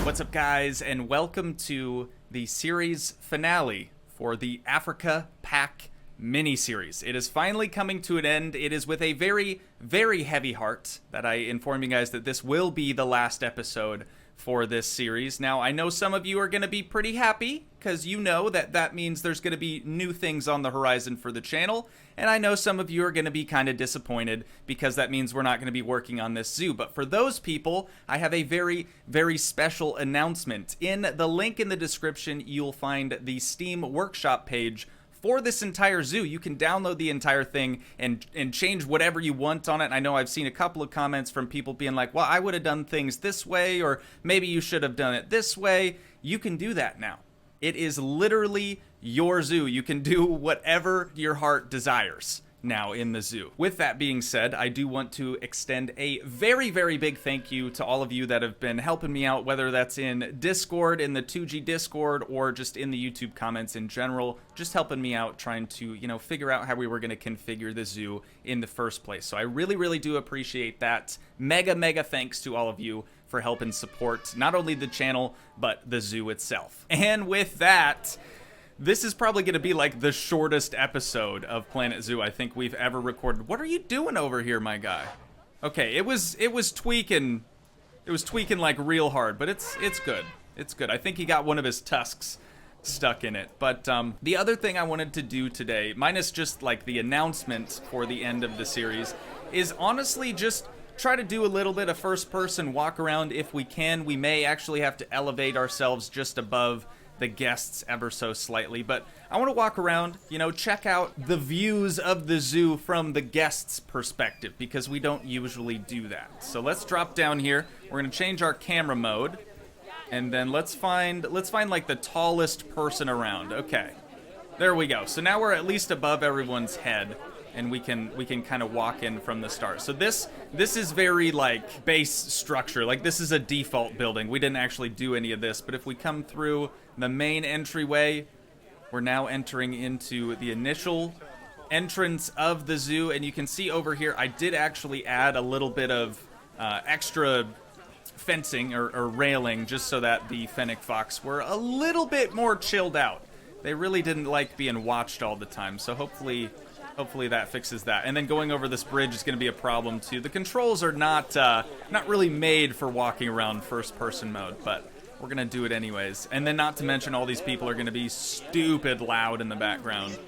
What's up, guys, and welcome to the series finale for the Africa Pack mini-series. It is finally coming to an end. It is with a very, very heavy heart that I inform you guys that this will be the last episode for this series. Now, I know some of you are going to be pretty happy because you know that that means there's going to be new things on the horizon for the channel, and I know some of you are going to be kind of disappointed because that means we're not going to be working on this zoo. But for those people, I have a very, very special announcement. In the link in the description, you'll find the Steam Workshop page for this entire zoo. You can download the entire thing and change whatever you want on it. And I know I've seen a couple of comments from people being like, well, I would have done things this way, or maybe you should have done it this way. You can do that now. It is literally your zoo. You can do whatever your heart desires now in the zoo. With that being said, I do want to extend a very, very big thank you to all of you that have been helping me out, whether that's in Discord, in the Toogii Discord, or just in the YouTube comments in general, just helping me out trying to, you know, figure out how we were going to configure the zoo in the first place. So I really, really do appreciate that. Mega, mega thanks to all of you for helping support not only the channel, but the zoo itself. And with that, this is probably going to be like the shortest episode of Planet Zoo I think we've ever recorded. What are you doing over here, my guy? Okay, it was tweaking. It was tweaking like real hard, but it's good. It's good. I think he got one of his tusks stuck in it. But the other thing I wanted to do today, minus just like the announcement for the end of the series, is honestly just try to do a little bit of first-person walk around if we can. We may actually have to elevate ourselves just above the guests ever so slightly, but I want to walk around, you know, check out the views of the zoo from the guests' perspective, because we don't usually do that. So let's drop down here. We're going to change our camera mode, and then let's find like the tallest person around. Okay, there we go. So now we're at least above everyone's head, and we can kind of walk in from the start. So this is very like base structure. Like this is a default building. We didn't actually do any of this, but if we come through the main entryway, we're now entering into the initial entrance of the zoo, and you can see over here I did actually add a little bit of extra fencing or railing just so that the fennec fox were a little bit more chilled out. They really didn't like being watched all the time, so hopefully that fixes that. And then going over this bridge is going to be a problem too. The controls are not really made for walking around first-person mode, but we're going to do it anyways. And then not to mention all these people are going to be stupid loud in the background.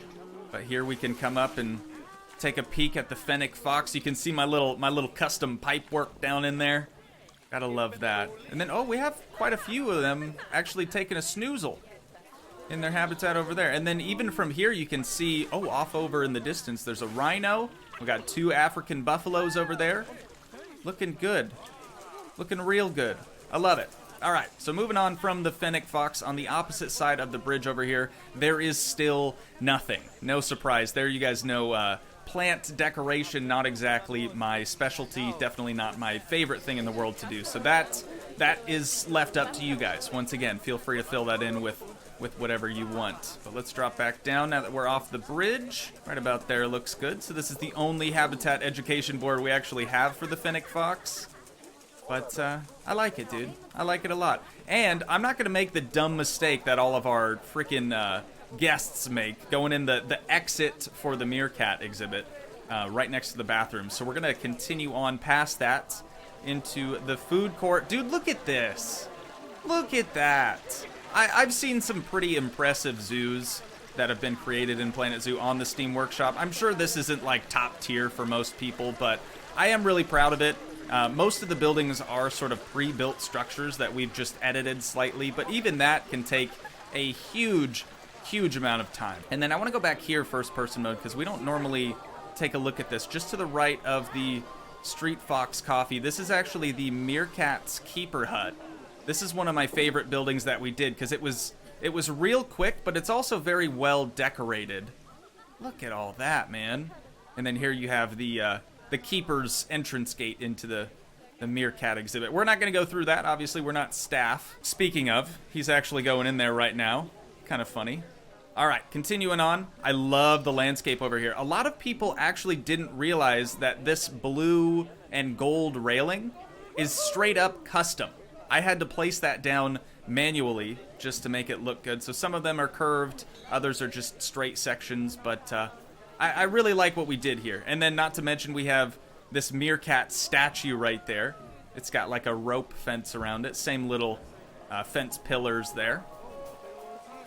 But here we can come up and take a peek at the fennec fox. You can see my little custom pipe work down in there. Gotta love that. And then, oh, we have quite a few of them actually taking a snoozle in their habitat over there. And then even from here you can see, oh, off over in the distance there's a rhino. We got 2 African buffaloes over there. Looking good. Looking real good. I love it. Alright, so moving on from the fennec fox, on the opposite side of the bridge over here, there is still nothing. No surprise there. You guys know plant decoration, not exactly my specialty, definitely not my favorite thing in the world to do. So that is left up to you guys. Once again, feel free to fill that in with whatever you want. But let's drop back down now that we're off the bridge. Right about there looks good. So this is the only habitat education board we actually have for the fennec fox. But I like it, dude. I like it a lot. And I'm not going to make the dumb mistake that all of our freaking guests make, going in the exit for the meerkat exhibit right next to the bathroom. So we're going to continue on past that into the food court. Dude, look at this. Look at that. I've seen some pretty impressive zoos that have been created in Planet Zoo on the Steam Workshop. I'm sure this isn't like top tier for most people, but I am really proud of it. Most of the buildings are sort of pre-built structures that we've just edited slightly, but even that can take a huge amount of time. And then I want to go back here first-person mode because we don't normally take a look at this. Just to the right of the Street Fox Coffee, this is actually the Meerkat's Keeper Hut. This is one of my favorite buildings that we did because it was real quick, but it's also very well decorated. Look at all that, man. And then here you have the keeper's entrance gate into the meerkat exhibit. We're not going to go through that. Obviously, we're not staff. Speaking of, he's actually going in there right now. Kind of funny. All right, continuing on. I love the landscape over here. A lot of people actually didn't realize that this blue and gold railing is straight up custom. I had to place that down manually just to make it look good. So some of them are curved, others are just straight sections, but I really like what we did here. And then not to mention we have this meerkat statue right there. It's got like a rope fence around it, same little fence pillars there.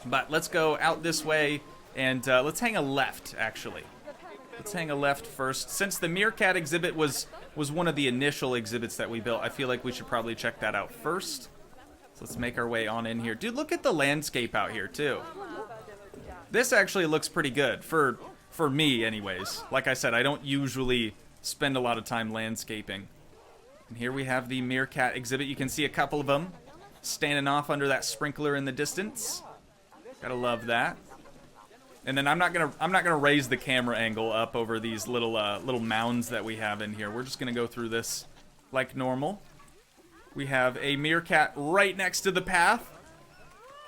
But let's go out this way, and let's hang a left, actually. Let's hang a left first. Since the meerkat exhibit was one of the initial exhibits that we built, I feel like we should probably check that out first. So let's make our way on in here. Dude, look at the landscape out here, too. This actually looks pretty good, for me, anyways. Like I said, I don't usually spend a lot of time landscaping. And here we have the meerkat exhibit. You can see a couple of them standing off under that sprinkler in the distance. Gotta love that. And then I'm not gonna raise the camera angle up over these little mounds that we have in here. We're just gonna go through this like normal. We have a meerkat right next to the path.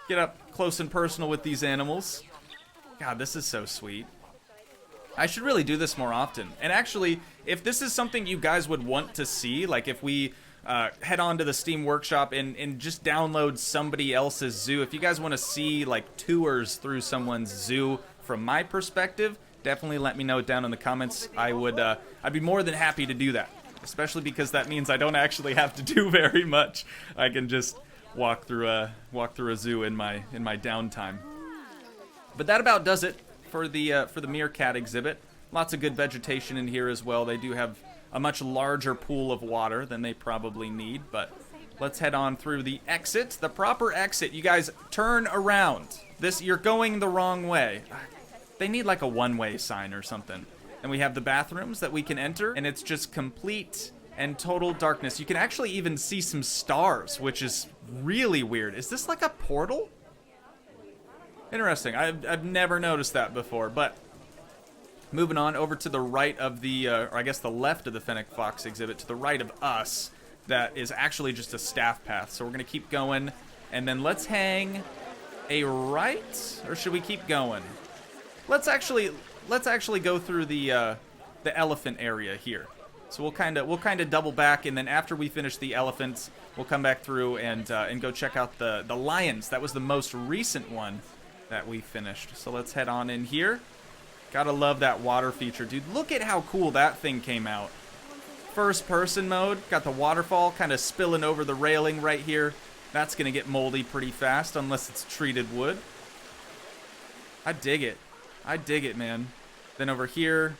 Get up close and personal with these animals. God, this is so sweet. I should really do this more often. And actually, if this is something you guys would want to see, like if we head on to the Steam Workshop and just download somebody else's zoo. If you guys want to see like tours through someone's zoo from my perspective, definitely let me know down in the comments. I'd be more than happy to do that, especially because that means I don't actually have to do very much. I can just walk through a zoo in my downtime. But that about does it for the meerkat exhibit. Lots of good vegetation in here as well. They do have a much larger pool of water than they probably need, but let's head on through the exit. The proper exit, you guys turn around. You're going the wrong way. They need like a one-way sign or something. And we have the bathrooms that we can enter, and it's just complete and total darkness. You can actually even see some stars, which is really weird. Is this like a portal? Interesting. I've never noticed that before, but moving on over to the right of the, or I guess the left of the Fennec Fox exhibit, to the right of us, that is actually just a staff path. So we're going to keep going, and then let's hang a right, or should we keep going? Let's actually go through the elephant area here. So we'll kind of double back, and then after we finish the elephants, we'll come back through and go check out the lions. That was the most recent one that we finished. So let's head on in here. Gotta love that water feature, dude. Look at how cool that thing came out. First person mode, got the waterfall kind of spilling over the railing right here. That's gonna get moldy pretty fast unless it's treated wood. I dig it. I dig it, man. Then over here,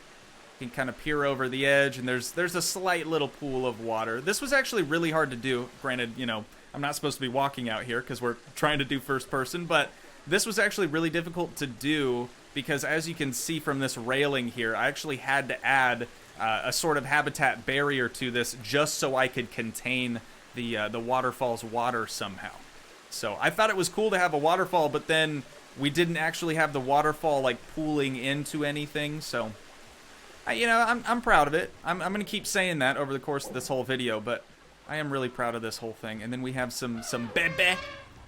you can kind of peer over the edge, and there's a slight little pool of water. This was actually really hard to do. Granted, you know, I'm not supposed to be walking out here because we're trying to do first person, but this was actually really difficult to do because, as you can see from this railing here, I actually had to add a sort of habitat barrier to this just so I could contain the waterfall's water somehow. So I thought it was cool to have a waterfall, but then we didn't actually have the waterfall like pooling into anything. So, I'm proud of it. I'm going to keep saying that over the course of this whole video, but I am really proud of this whole thing. And then we have some bebe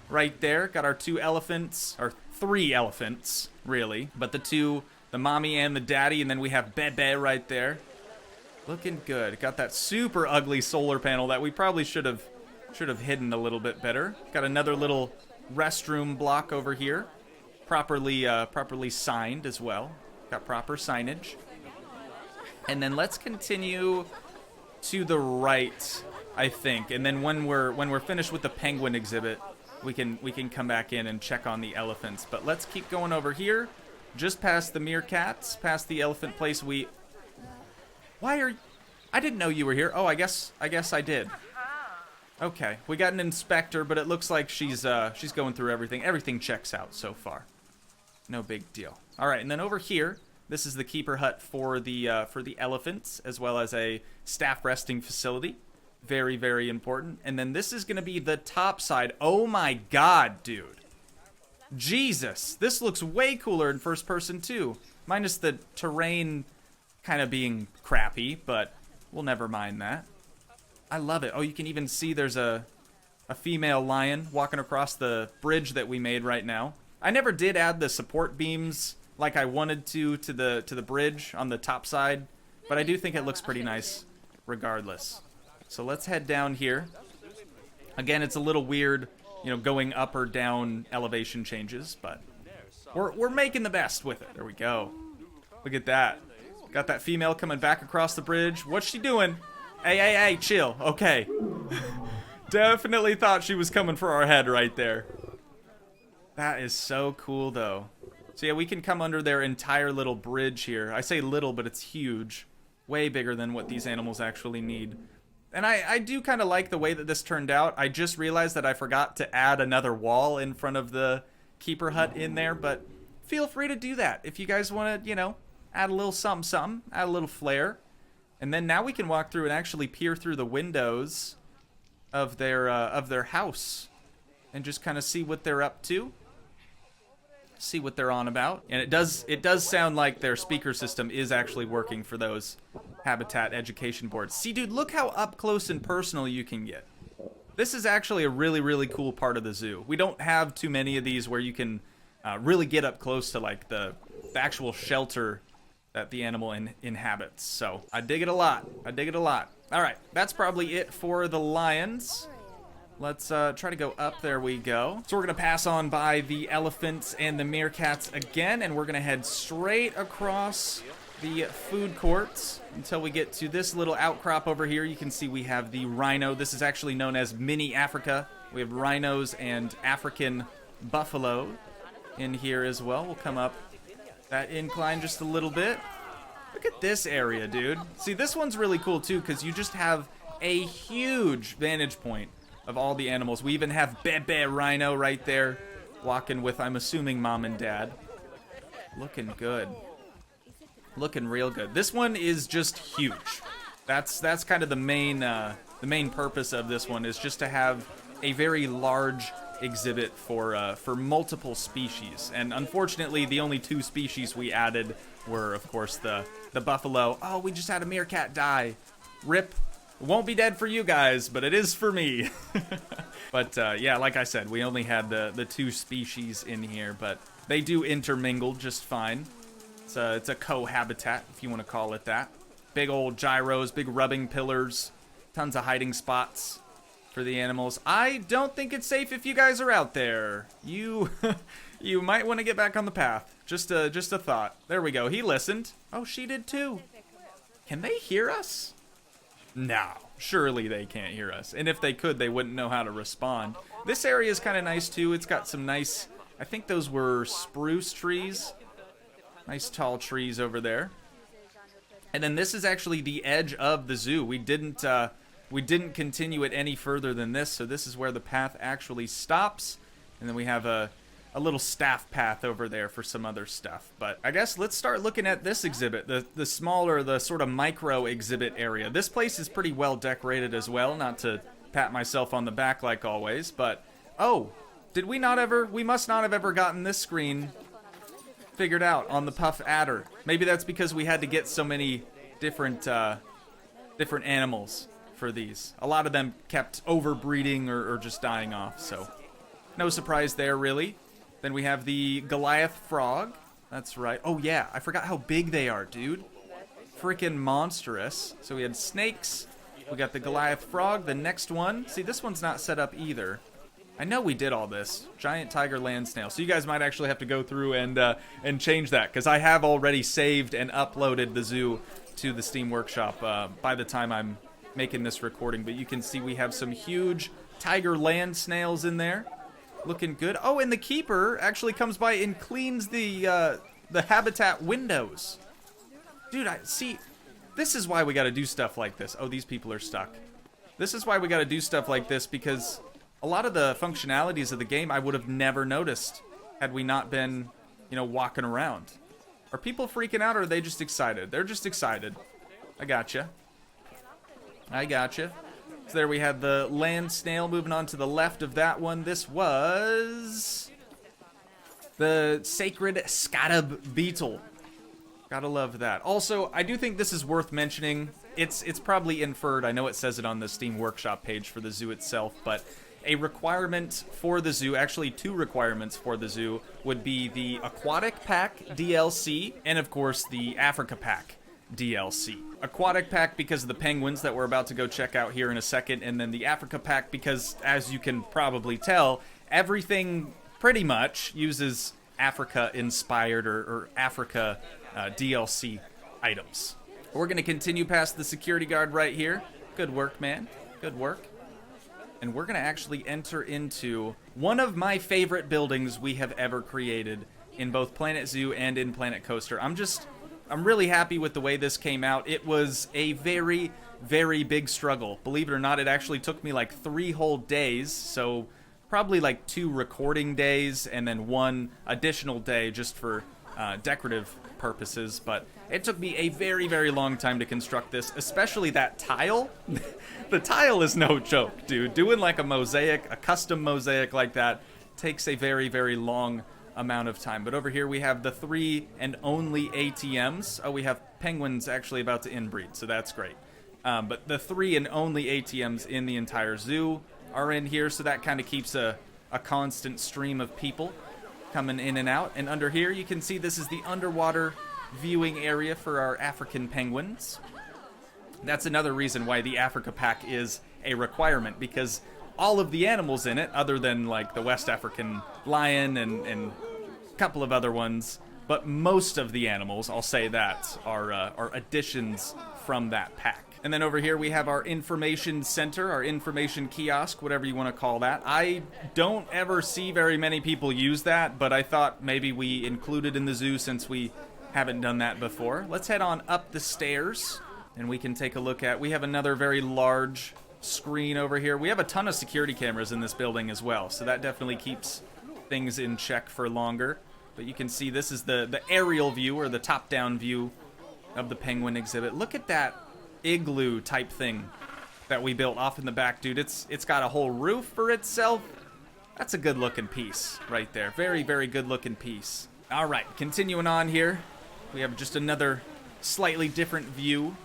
right there. Got our two elephants, or three elephants, really. But the mommy and the daddy, and then we have Bebe right there. Looking good. Got that super ugly solar panel that we probably should have hidden a little bit better. Got another little restroom block over here. Properly signed as well. Got proper signage. And then let's continue to the right, I think. And then when we're finished with the penguin exhibit, we can come back in and check on the elephants. But let's keep going over here, just past the meerkats, past the elephant place. I didn't know you were here. Oh, I guess I did. Okay, we got an inspector, but it looks like she's going through everything. Everything checks out so far. No big deal. All right, and then over here, this is the keeper hut for the elephants, as well as a staff resting facility. Very, very important. And then this is going to be the top side. Oh my god, dude. Jesus, this looks way cooler in first person too. Minus the terrain kind of being crappy, but we'll never mind that. I love it. Oh, you can even see there's a female lion walking across the bridge that we made right now. I never did add the support beams like I wanted to the bridge on the top side, but I do think it looks pretty nice regardless. So let's head down here. Again, it's a little weird, going up or down elevation changes, but we're making the best with it. There we go. Look at that. Got that female coming back across the bridge. What's she doing? Hey, chill. Okay. Definitely thought she was coming for our head right there. That is so cool, though. So yeah, we can come under their entire little bridge here. I say little, but it's huge. Way bigger than what these animals actually need. And I do kind of like the way that this turned out. I just realized that I forgot to add another wall in front of the keeper hut in there, but feel free to do that if you guys want to, add a little something, add a little flair. And then now we can walk through and actually peer through the windows of their house and just kind of see what they're up to. See what they're on about. And it does sound like their speaker system is actually working for those habitat education boards. See, dude, look how up close and personal you can get. This is actually a really, really cool part of the zoo. We don't have too many of these where you can really get up close to like the actual shelter that the animal inhabits. So I dig it a lot. All right, that's probably it for the lions. Let's try to go up. There we go. So we're going to pass on by the elephants and the meerkats again, and we're going to head straight across the food courts until we get to this little outcrop over here. You can see we have the rhino. This is actually known as mini Africa. We have rhinos and African buffalo in here as well. We'll come up that incline just a little bit. Look at this area, dude. See, this one's really cool too because you just have a huge vantage point of all the animals. We even have Bebe Rhino right there walking with, I'm assuming, mom and dad. Looking good. Looking real good. This one is just huge. That's kind of the main purpose of this one, is just to have a very large exhibit for multiple species. And unfortunately, the only 2 species we added were, of course, the buffalo. Oh, we just had a meerkat die. Rip. It won't be dead for you guys, but it is for me. But yeah, like I said, we only had the 2 species in here, but they do intermingle just fine. It's a cohabitat, if you want to call it that. Big old gyros, big rubbing pillars, tons of hiding spots for the animals. I don't think it's safe if you guys are out there. You you might want to get back on the path. Just a thought. There we go. He listened. Oh, she did too. Can they hear us? No, surely they can't hear us. And if they could, they wouldn't know how to respond. This area is kind of nice too. It's got some nice, I think those were spruce trees. Nice tall trees over there. And then this is actually the edge of the zoo. We didn't continue it any further than this, so this is where the path actually stops. And then we have a little staff path over there for some other stuff. But I guess let's start looking at this exhibit, the smaller, the sort of micro exhibit area. This place is pretty well decorated as well, not to pat myself on the back like always, but oh, we must not have ever gotten this screen figured out on the puff adder. Maybe that's because we had to get so many different animals for these. A lot of them kept overbreeding or just dying off, so no surprise there really. Then we have the Goliath frog. That's right. Oh yeah, I forgot how big they are, dude. Freaking monstrous. So we had snakes. We got the Goliath frog. The next one. See, this one's not set up either. I know we did all this. Giant tiger land snail. So you guys might actually have to go through and change that, because I have already saved and uploaded the zoo to the Steam Workshop by the time I'm making this recording. But you can see we have some huge tiger land snails in there. Looking good. Oh, and the keeper actually comes by and cleans the habitat windows. Dude, see, this is why we got to do stuff like this. Oh, these people are stuck. This is why we got to do stuff like this, because a lot of the functionalities of the game I would have never noticed had we not been, walking around. Are people freaking out, or are they just excited? They're just excited. I gotcha. So there we have the land snail. Moving on to the left of that one. This was the sacred scatub beetle. Gotta love that. Also, I do think this is worth mentioning. It's probably inferred. I know it says it on the Steam Workshop page for the zoo itself, but a requirement for the zoo, actually 2 requirements for the zoo, would be the Aquatic Pack DLC and, of course, the Africa Pack DLC. Aquatic pack because of the penguins that we're about to go check out here in a second, and then the Africa pack because, as you can probably tell, everything pretty much uses Africa-inspired or Africa DLC items. We're going to continue past the security guard right here. Good work, man. Good work. And we're going to actually enter into one of my favorite buildings we have ever created in both Planet Zoo and in Planet Coaster. I'm really happy with the way this came out. It was a very, very big struggle. Believe it or not, it actually took me like 3 whole days, so probably like 2 recording days and then 1 additional day just for decorative purposes, but it took me a very, very long time to construct this, especially that tile. The tile is no joke, dude. Doing like a mosaic, a custom mosaic like that, takes a very, very long amount of time. But over here we have the 3 and only ATMs. Oh, we have penguins actually about to inbreed, so that's great. But the 3 and only ATMs in the entire zoo are in here, so that kind of keeps a constant stream of people coming in and out. And under here you can see this is the underwater viewing area for our African penguins. That's another reason why the Africa pack is a requirement, because all of the animals in it, other than like the West African lion and a couple of other ones, but most of the animals, I'll say that, are additions from that pack. And then over here we have our information center, our information kiosk, whatever you want to call that. I don't ever see very many people use that, but I thought maybe we include it in the zoo since we haven't done that before. Let's head on up the stairs and we can take a look at, we have another very large screen over here. We have a ton of security cameras in this building as well, so that definitely keeps things in check for longer. But you can see this is the aerial view, or the top-down view of the penguin exhibit. Look at that igloo type thing that we built off in the back, dude. It's got a whole roof for itself. That's a good looking piece right there. Very, very good looking piece. All right, continuing on here, we have just another slightly different view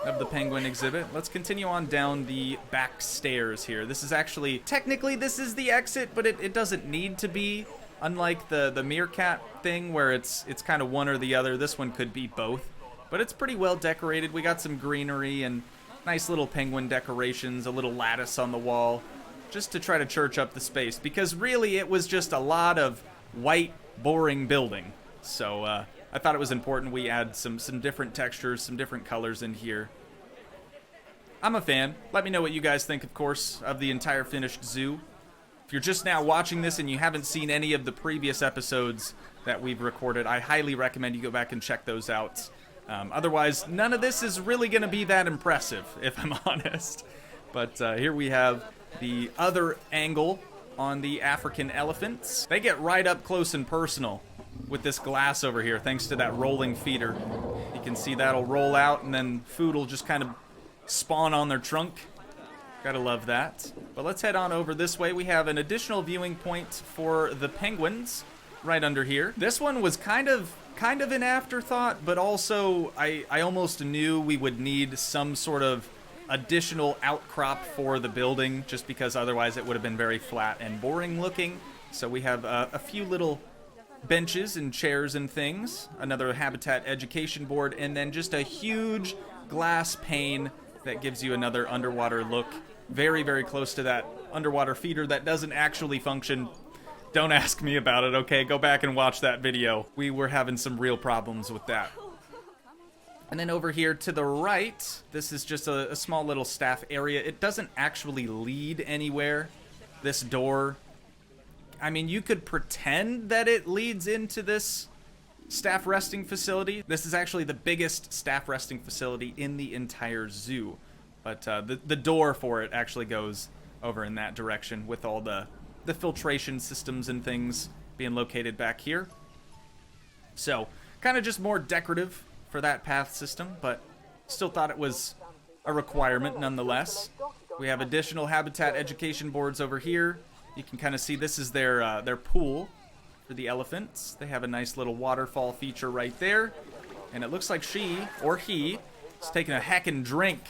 of the penguin exhibit. Let's continue on down the back stairs here. This is actually, technically this is the exit, but it doesn't need to be. Unlike the meerkat thing where it's kind of one or the other, this one could be both. But it's pretty well decorated. We got some greenery and nice little penguin decorations, a little lattice on the wall, just to try to church up the space, because really it was just a lot of white, boring building. So I thought it was important we add some different textures, some different colors in here. I'm a fan. Let me know what you guys think, of course, of the entire finished zoo. If you're just now watching this and you haven't seen any of the previous episodes that we've recorded, I highly recommend you go back and check those out. Otherwise, none of this is really going to be that impressive, if I'm honest. But here we have the other angle on the African elephants. They get right up close and personal with this glass over here, thanks to that rolling feeder. You can see that'll roll out, and then food will just kind of spawn on their trunk. Gotta love that. But let's head on over this way. We have an additional viewing point for the penguins right under here. This one was kind of an afterthought, but also I almost knew we would need some sort of additional outcrop for the building, just because otherwise it would have been very flat and boring looking. So we have a few little benches and chairs and things, another habitat education board, and then just a huge glass pane that gives you another underwater look. Very, very close to that underwater feeder that doesn't actually function. Don't ask me about it, okay? Go back and watch that video. We were having some real problems with that. And then over here to the right, this is just a small little staff area. It doesn't actually lead anywhere, this door. I mean, you could pretend that it leads into this staff resting facility. This is actually the biggest staff resting facility in the entire zoo. But the door for it actually goes over in that direction, with all the filtration systems and things being located back here. So, kind of just more decorative for that path system, but still thought it was a requirement nonetheless. We have additional habitat education boards over here. You can kind of see this is their pool for the elephants. They have a nice little waterfall feature right there. And it looks like she, or he, is taking a heckin' drink.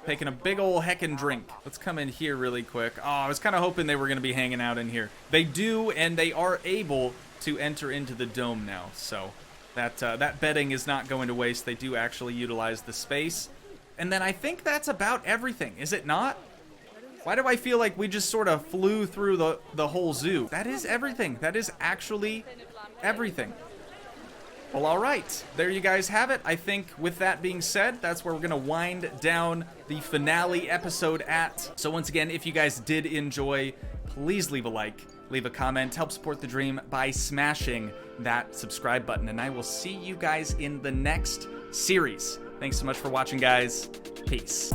Taking a big ol' heckin' drink. Let's come in here really quick. Oh, I was kind of hoping they were going to be hanging out in here. They do, and they are able to enter into the dome now. So That bedding is not going to waste. They do actually utilize the space. And then I think that's about everything, is it not? Why do I feel like we just sort of flew through the whole zoo? That is everything. That is actually everything. Well, all right. There you guys have it. I think with that being said, that's where we're going to wind down the finale episode at. So once again, if you guys did enjoy, please leave a like, leave a comment, help support the dream by smashing that subscribe button. And I will see you guys in the next series. Thanks so much for watching, guys. Peace.